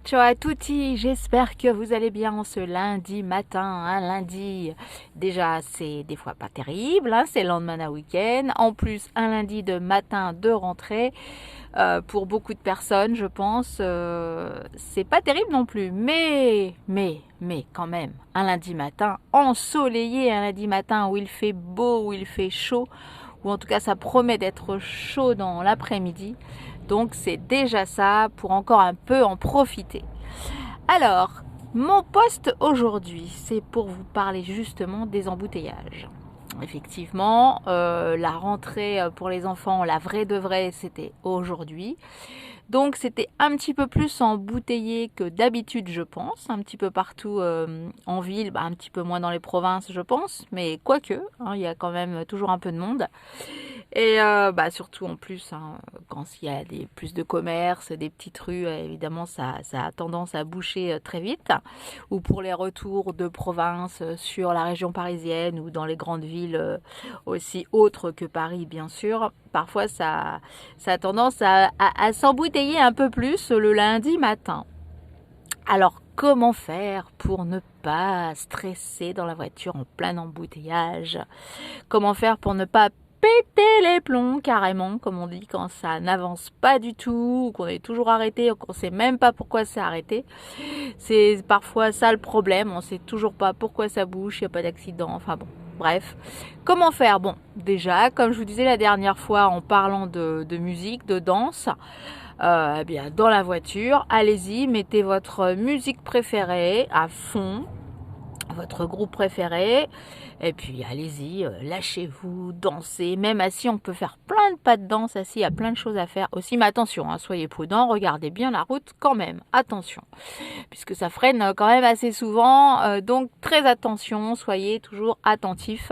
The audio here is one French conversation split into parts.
Ciao à tutti, j'espère que vous allez bien en ce lundi matin. Lundi, déjà c'est des fois pas terrible, c'est le lendemain d'un week-end. En plus, un lundi de matin de rentrée, pour beaucoup de personnes, je pense, c'est pas terrible non plus. Mais quand même, un lundi matin ensoleillé, un lundi matin où il fait beau, où il fait chaud, ou en tout cas ça promet d'être chaud dans l'après-midi. Donc c'est déjà ça pour encore un peu en profiter. Alors, mon poste aujourd'hui, c'est pour vous parler justement des embouteillages. Effectivement, la rentrée pour les enfants, la vraie de vraie, c'était aujourd'hui. Donc c'était un petit peu plus embouteillé que d'habitude, je pense, un petit peu partout en ville, un petit peu moins dans les provinces, je pense, mais quoique, il y a quand même toujours un peu de monde. Et surtout en plus, quand il y a plus de commerces, des petites rues, évidemment, ça a tendance à boucher très vite. Ou pour les retours de province sur la région parisienne ou dans les grandes villes aussi autres que Paris, bien sûr. Parfois, ça a tendance à s'embouteiller un peu plus le lundi matin. Alors, comment faire pour ne pas stresser dans la voiture en plein embouteillage? Comment faire pour ne pas péter les plombs carrément, comme on dit, quand ça n'avance pas du tout, ou qu'on est toujours arrêté, ou qu'on sait même pas pourquoi c'est arrêté. C'est parfois ça le problème, on sait toujours pas pourquoi ça bouge, il n'y a pas d'accident, enfin bon. Bref, comment faire? Bon, déjà, comme je vous disais la dernière fois en parlant de musique, de danse, eh bien, dans la voiture, allez-y, mettez votre musique préférée à fond, votre groupe préféré, et puis allez-y, lâchez-vous, dansez, même assis, on peut faire plein de pas de danse assis, il y a plein de choses à faire aussi, mais attention, soyez prudents, regardez bien la route quand même, attention, puisque ça freine quand même assez souvent, donc très attention, soyez toujours attentifs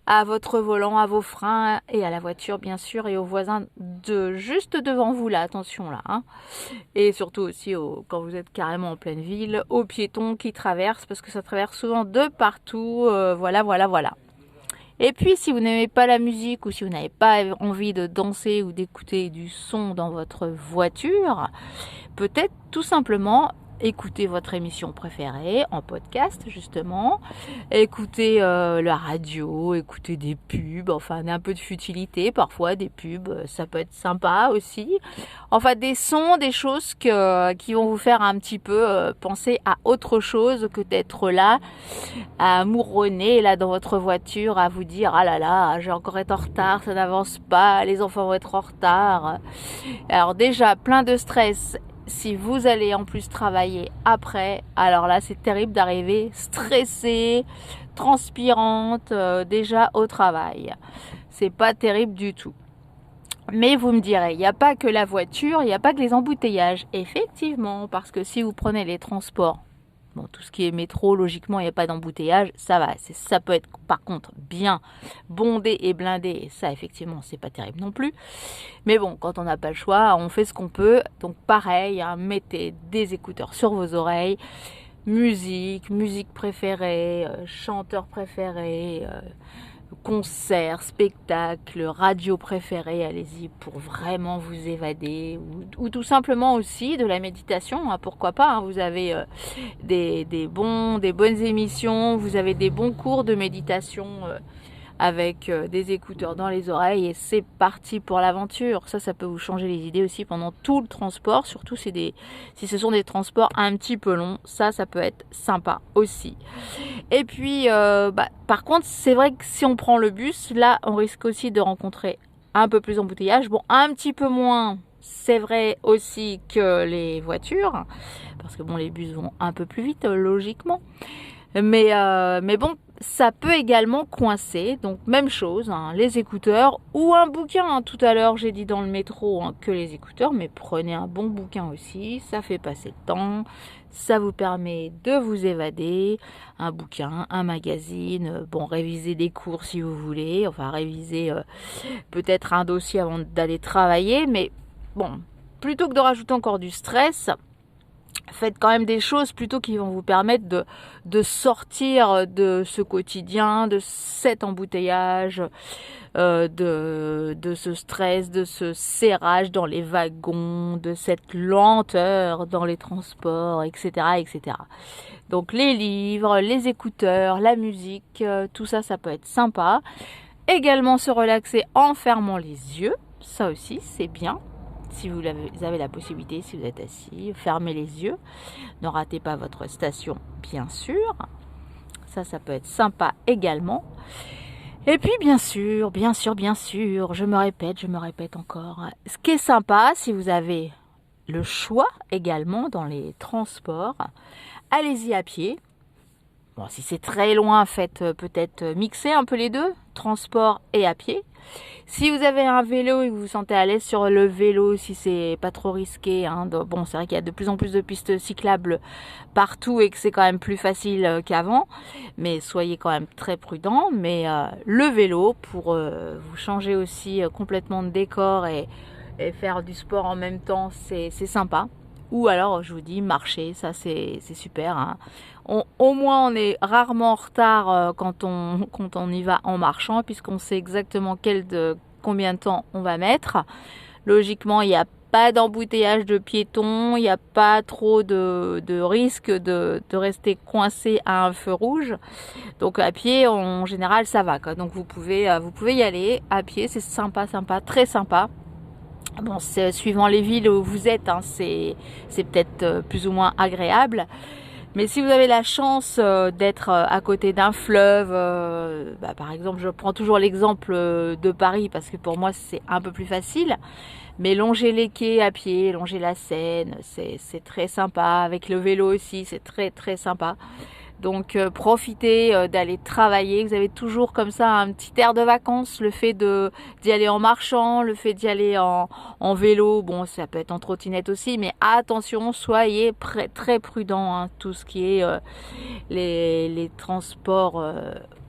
à votre volant, à vos freins et à la voiture bien sûr, et aux voisins de juste devant vous là, attention là, et surtout aussi quand vous êtes carrément en pleine ville, aux piétons qui traversent, parce que ça traverse souvent de partout, voilà. Et puis si vous n'aimez pas la musique ou si vous n'avez pas envie de danser ou d'écouter du son dans votre voiture, peut-être tout simplement écoutez votre émission préférée en podcast justement, écoutez la radio, écoutez des pubs, enfin un peu de futilité, parfois des pubs, ça peut être sympa aussi, enfin des sons, des choses qui vont vous faire un petit peu penser à autre chose que d'être là à mouronner là dans votre voiture, à vous dire ah là là, j'ai encore été en retard, ça n'avance pas, les enfants vont être en retard. Alors déjà plein de stress. Si vous allez en plus travailler après, alors là c'est terrible d'arriver stressée, transpirante déjà au travail. C'est pas terrible du tout. Mais vous me direz, il n'y a pas que la voiture, il n'y a pas que les embouteillages. Effectivement, parce que si vous prenez les transports, bon, tout ce qui est métro, logiquement, il n'y a pas d'embouteillage, ça va. Ça peut être, par contre, bien bondé et blindé. Et ça, effectivement, c'est pas terrible non plus. Mais bon, quand on n'a pas le choix, on fait ce qu'on peut. Donc, pareil, mettez des écouteurs sur vos oreilles. Musique préférée, chanteur préféré, concert, spectacle, radio préférée, allez-y pour vraiment vous évader, ou tout simplement aussi de la méditation, pourquoi pas, vous avez des bonnes émissions, vous avez des bons cours de méditation avec des écouteurs dans les oreilles et c'est parti pour l'aventure. Ça peut vous changer les idées aussi pendant tout le transport, surtout si ce sont des transports un petit peu longs, ça peut être sympa aussi. Et puis par contre c'est vrai que si on prend le bus, là on risque aussi de rencontrer un peu plus d'embouteillage, bon un petit peu moins, c'est vrai aussi que les voitures, parce que bon les bus vont un peu plus vite logiquement. Mais bon, ça peut également coincer, donc même chose, les écouteurs ou un bouquin. Tout à l'heure, j'ai dit dans le métro que les écouteurs, mais prenez un bon bouquin aussi, ça fait passer le temps, ça vous permet de vous évader. Un bouquin, un magazine, bon, réviser des cours si vous voulez, enfin réviser peut-être un dossier avant d'aller travailler, mais bon, plutôt que de rajouter encore du stress, Faites quand même des choses plutôt qui vont vous permettre de sortir de ce quotidien, de cet embouteillage, de ce stress, de ce serrage dans les wagons, de cette lenteur dans les transports, etc., etc. Donc les livres, les écouteurs, la musique, tout ça, ça peut être sympa. Également se relaxer en fermant les yeux, ça aussi c'est bien. Si vous avez la possibilité, si vous êtes assis, fermez les yeux. Ne ratez pas votre station, bien sûr. Ça peut être sympa également. Et puis, bien sûr, je me répète encore. Ce qui est sympa, si vous avez le choix également dans les transports, allez-y à pied. Bon, si c'est très loin, faites peut-être mixer un peu les deux, transport et à pied. Si vous avez un vélo et que vous vous sentez à l'aise sur le vélo, si c'est pas trop risqué, bon, c'est vrai qu'il y a de plus en plus de pistes cyclables partout et que c'est quand même plus facile qu'avant, mais soyez quand même très prudents. Mais le vélo, pour vous changer aussi complètement de décor et faire du sport en même temps, c'est sympa. Ou alors, je vous dis, marcher, ça c'est super. Au moins, on est rarement en retard quand on y va en marchant, puisqu'on sait exactement combien de temps on va mettre. Logiquement, il n'y a pas d'embouteillage de piétons, il n'y a pas trop de risque de rester coincé à un feu rouge. Donc à pied, en général, ça va, quoi. Donc vous pouvez y aller à pied, c'est sympa, très sympa. Bon, suivant les villes où vous êtes, c'est peut-être plus ou moins agréable. Mais si vous avez la chance d'être à côté d'un fleuve, par exemple, je prends toujours l'exemple de Paris parce que pour moi c'est un peu plus facile. Mais longer les quais à pied, longer la Seine, c'est très sympa. Avec le vélo aussi, c'est très très sympa. Donc profitez d'aller travailler. Vous avez toujours comme ça un petit air de vacances. Le fait d'y aller en marchant, le fait d'y aller en vélo. Bon, ça peut être en trottinette aussi, mais attention, soyez très prudents. Tout ce qui est les transports,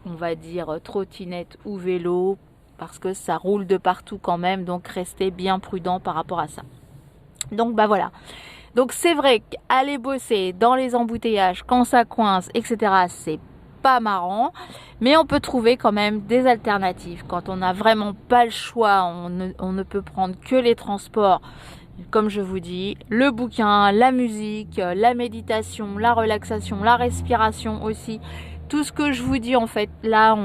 on va dire trottinette ou vélo, parce que ça roule de partout quand même. Donc restez bien prudents par rapport à ça. Donc voilà. Donc c'est vrai qu'aller bosser dans les embouteillages, quand ça coince, etc., c'est pas marrant. Mais on peut trouver quand même des alternatives. Quand on n'a vraiment pas le choix, on ne peut prendre que les transports. Comme je vous dis, le bouquin, la musique, la méditation, la relaxation, la respiration aussi. Tout ce que je vous dis en fait, là,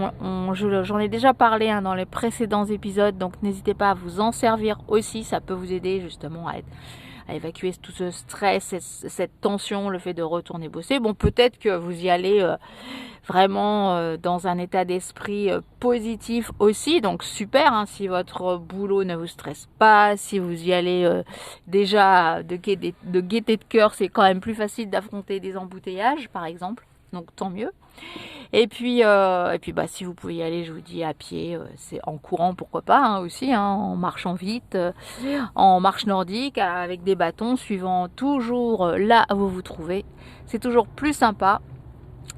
j'en ai déjà parlé dans les précédents épisodes. Donc n'hésitez pas à vous en servir aussi. Ça peut vous aider justement à évacuer tout ce stress, cette tension, le fait de retourner bosser. Bon, peut-être que vous y allez vraiment dans un état d'esprit positif aussi, donc super, si votre boulot ne vous stresse pas, si vous y allez déjà de gaieté de cœur, c'est quand même plus facile d'affronter des embouteillages, par exemple, donc tant mieux. Et puis si vous pouvez y aller, je vous dis à pied, c'est en courant, pourquoi pas aussi, en marchant vite, en marche nordique avec des bâtons, suivant toujours là où vous vous trouvez. C'est toujours plus sympa,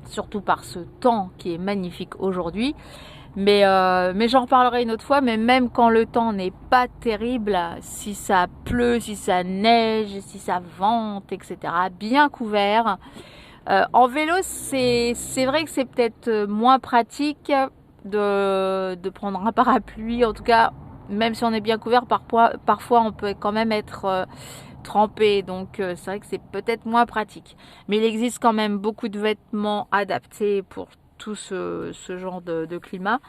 surtout par ce temps qui est magnifique aujourd'hui. Mais j'en reparlerai une autre fois. Mais même quand le temps n'est pas terrible, si ça pleut, si ça neige, si ça vente, etc., bien couvert. En vélo, c'est vrai que c'est peut-être moins pratique de prendre un parapluie. En tout cas, même si on est bien couvert, parfois on peut quand même être trempé. Donc c'est vrai que c'est peut-être moins pratique. Mais il existe quand même beaucoup de vêtements adaptés pour tout ce genre de climat.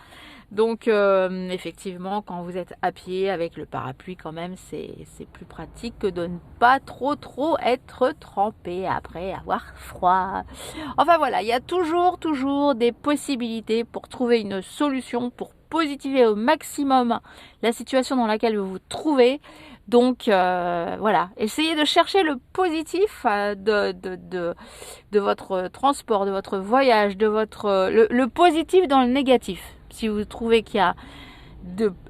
Donc effectivement, quand vous êtes à pied avec le parapluie, quand même, c'est plus pratique que de ne pas trop être trempé après avoir froid. Enfin voilà, il y a toujours des possibilités pour trouver une solution, pour positiver au maximum la situation dans laquelle vous vous trouvez. Donc voilà, essayez de chercher le positif de votre transport, de votre voyage, le positif dans le négatif. Si vous trouvez qu'il y a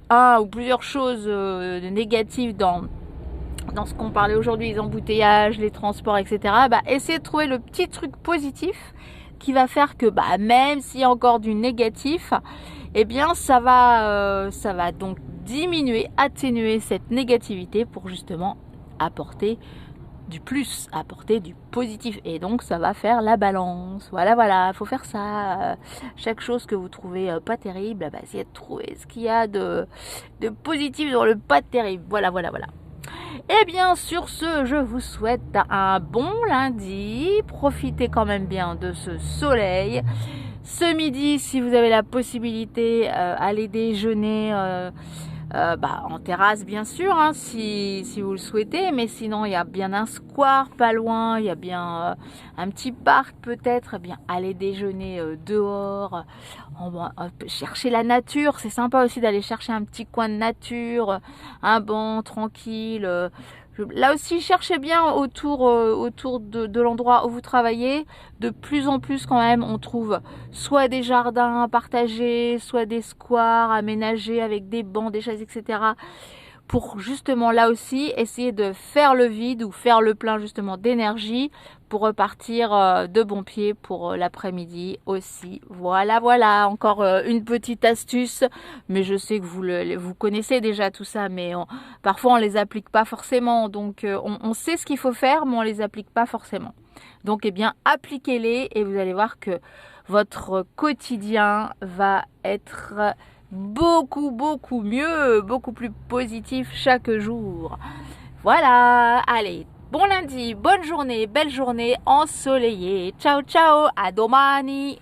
un ou plusieurs choses négatives dans ce qu'on parlait aujourd'hui, les embouteillages, les transports, etc., essayez de trouver le petit truc positif qui va faire que même s'il y a encore du négatif, eh bien ça va donc diminuer, atténuer cette négativité pour justement apporter du plus, apporter du positif. Et donc, ça va faire la balance. Voilà, voilà, il faut faire ça. Chaque chose que vous trouvez pas terrible, bah, essayez de trouver ce qu'il y a de positif dans le pas terrible. Voilà, voilà, voilà. Et bien, sur ce, je vous souhaite un bon lundi. Profitez quand même bien de ce soleil. Ce midi, si vous avez la possibilité, allez déjeuner en terrasse bien sûr, hein, si vous le souhaitez, mais sinon il y a bien un square pas loin, il y a bien un petit parc peut-être, eh bien allez déjeuner dehors, on va chercher la nature, c'est sympa aussi d'aller chercher un petit coin de nature, un banc tranquille. Là aussi, cherchez bien autour de l'endroit où vous travaillez. De plus en plus quand même, on trouve soit des jardins partagés, soit des squares aménagés avec des bancs, des chaises, etc. Pour justement là aussi essayer de faire le vide ou faire le plein justement d'énergie pour repartir de bon pied pour l'après-midi aussi. Voilà, voilà, encore une petite astuce, mais je sais que vous connaissez déjà tout ça, mais parfois on les applique pas forcément, donc on sait ce qu'il faut faire, mais on les applique pas forcément. Donc eh bien appliquez-les et vous allez voir que votre quotidien va être beaucoup mieux, beaucoup plus positif chaque jour. Voilà, allez, bon lundi, bonne journée, belle journée ensoleillée. Ciao ciao, à domani.